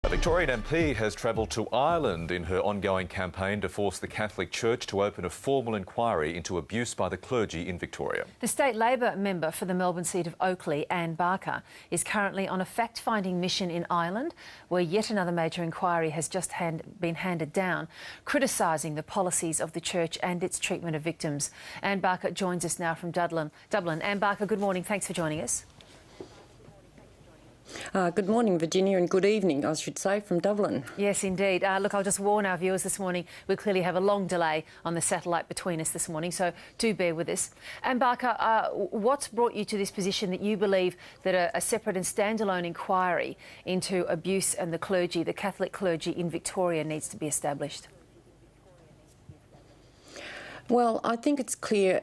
A Victorian MP has travelled to Ireland in her ongoing campaign to force the Catholic Church to open a formal inquiry into abuse by the clergy in Victoria. The State Labor member for the Melbourne seat of Oakley, Ann Barker, is currently on a fact-finding mission in Ireland, where yet another major inquiry has just been handed down, criticising the policies of the Church and its treatment of victims. Ann Barker joins us now from Dublin. Ann Barker, good morning. Thanks for joining us. Good morning, Virginia, and good evening, I should say, from Dublin. Yes, indeed. Look, I'll just warn our viewers this morning, we clearly have a long delay on the satellite between us this morning, so do bear with us. Ann Barker, what's brought you to this position that you believe that a separate and standalone inquiry into abuse and the clergy, the Catholic clergy in Victoria, needs to be established? Well, I think it's clear,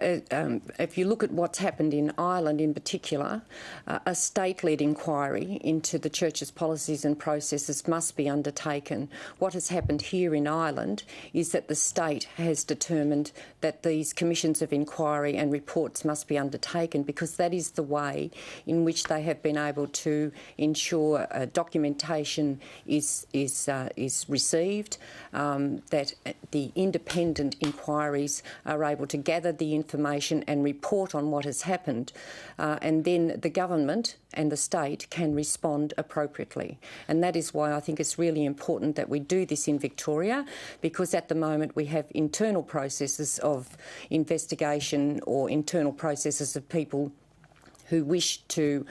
if you look at what's happened in Ireland in particular, a state-led inquiry into the Church's policies and processes must be undertaken. What has happened here in Ireland is that the state has determined that these commissions of inquiry and reports must be undertaken because that is the way in which they have been able to ensure documentation is received, that the independent inquiries are able to gather the information and report on what has happened, and then the government and the state can respond appropriately. And that is why I think it's really important that we do this in Victoria, because at the moment we have internal processes of investigation or internal processes of people who wish to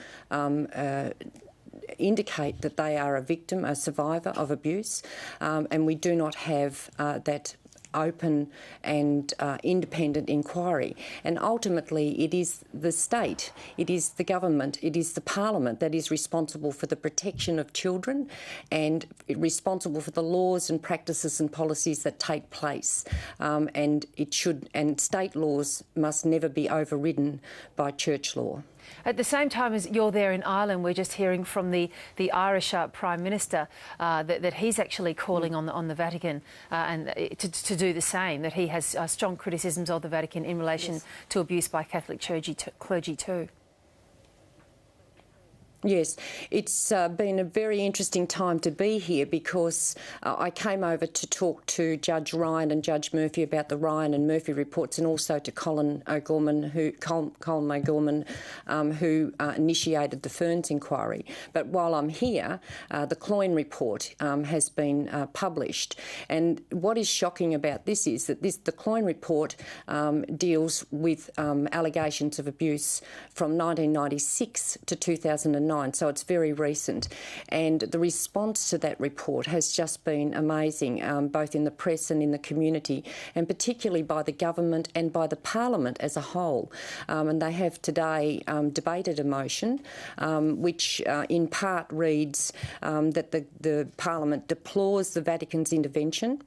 indicate that they are a victim, a survivor of abuse, and we do not have that open and independent inquiry. And ultimately it is the state, it is the government, it is the parliament that is responsible for the protection of children and responsible for the laws and practices and policies that take place. And state laws must never be overridden by church law. At the same time as you're there in Ireland, we're just hearing from the Irish Prime Minister that he's actually calling on the Vatican and to do the same, that he has strong criticisms of the Vatican in relation to abuse by Catholic clergy too. Yes, it's been a very interesting time to be here because I came over to talk to Judge Ryan and Judge Murphy about the Ryan and Murphy reports, and also to Colin O'Gorman, who initiated the Ferns inquiry. But while I'm here, the Cloyne report has been published, and what is shocking about this is that the Cloyne report deals with allegations of abuse from 1996 to 2009. So it's very recent, and the response to that report has just been amazing, both in the press and in the community, and particularly by the government and by the parliament as a whole. And they have today debated a motion which in part reads that the parliament deplores the Vatican's intervention,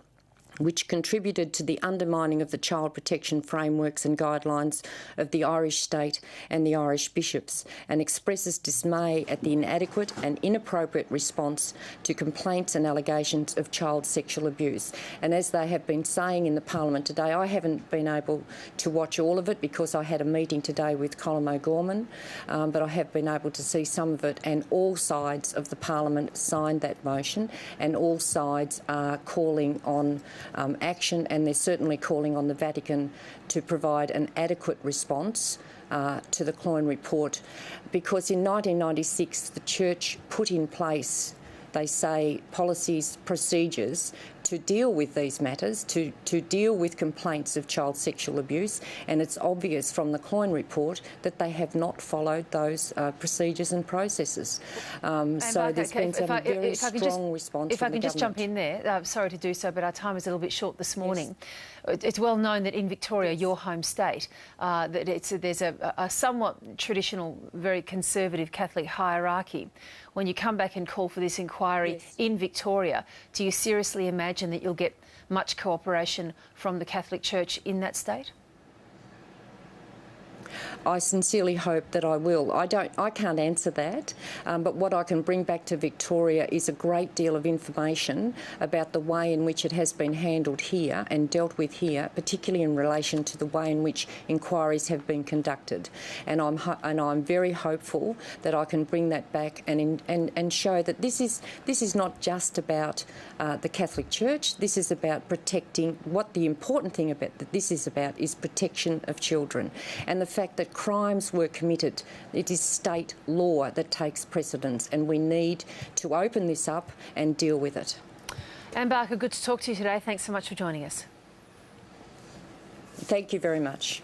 which contributed to the undermining of the child protection frameworks and guidelines of the Irish state and the Irish bishops, and expresses dismay at the inadequate and inappropriate response to complaints and allegations of child sexual abuse. And as they have been saying in the Parliament today, I haven't been able to watch all of it because I had a meeting today with Colin O'Gorman, but I have been able to see some of it, and all sides of the Parliament signed that motion, and all sides are calling on action, and they're certainly calling on the Vatican to provide an adequate response to the Cloyne report, because in 1996 the Church put in place, they say, policies, procedures to deal with these matters, to deal with complaints of child sexual abuse, and it's obvious from the Cloyne report that they have not followed those procedures and processes. So there's been some very strong response. If I can just jump in there, sorry to do so, but our time is a little bit short this morning. Yes. It's well known that in Victoria, your home state, that there's a somewhat traditional, very conservative Catholic hierarchy. When you come back and call for this inquiry in Victoria, do you seriously imagine that you'll get much cooperation from the Catholic Church in that state? I sincerely hope that I will. I can't answer that, but what I can bring back to Victoria is a great deal of information about the way in which it has been handled here and dealt with here, particularly in relation to the way in which inquiries have been conducted. And I'm very hopeful that I can bring that back and show that this is not just about the Catholic Church. This is about protecting. What the important thing about that this is about is protection of children, and the fact that crimes were committed. It is state law that takes precedence, and we need to open this up and deal with it. Ann Barker, good to talk to you today. Thanks so much for joining us. Thank you very much.